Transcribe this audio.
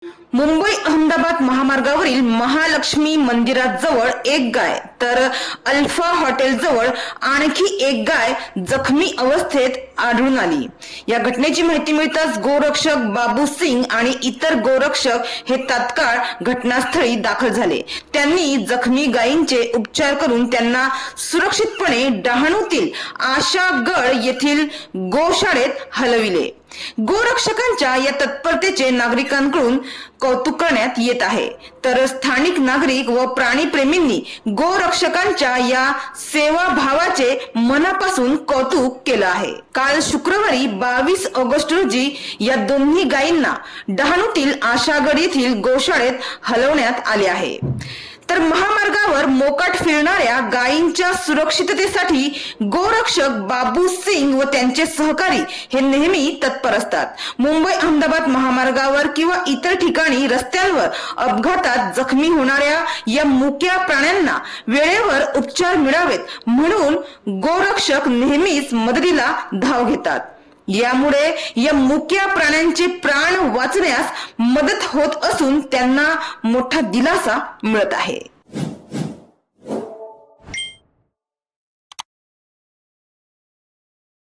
मुंबई अहमदाबाद महामार्गावरील महालक्ष्मी मंदिराजवळ एक गाय तर अल्फा हॉटेल जवळ आणखी एक गाय जखमी अवस्थेत आढळून आली। या घटनेची माहिती मिळताच गोरक्षक बाबू सिंग आणि इतर गोरक्षक हे तात्काळ घटनास्थळी दाखल झाले। त्यांनी जखमी गायींचे उपचार करून त्यांना सुरक्षितपणे डहाणूतील आशागड येथील गोशाळेत हलविले। गोरक्षकांच्या या तत्परतेचे नागरिकांकडून कौतुक करण्यात येत आहे, तर स्थानिक नागरिक व प्राणीप्रेमींनी गोरक्षकांच्या या सेवाभावाचे मनापासून कौतुक केलं आहे। काल शुक्रवारी 22 ऑगस्ट रोजी या दोन्ही गायींना डहाणूतील आशागड येथील गोशाळेत हलवण्यात आले आहे। तर महामार्गावर मोकाट फिरणाऱ्या गायींच्या सुरक्षिततेसाठी गोरक्षक बाबू सिंग व त्यांचे सहकारी हे नेहमी तत्पर असतात। मुंबई अहमदाबाद महामार्गावर किंवा इतर ठिकाणी रस्त्यांवर अपघातात जखमी होणाऱ्या या मुक्या प्राण्यांना वेळेवर उपचार मिळावेत म्हणून गोरक्षक नेहमीच मदतीला धाव घेतात। यामुळे या मुक्या प्राण्यांचे प्राण वाचण्यास मदत होत असून त्यांना मोठा दिलासा मिळत आहे।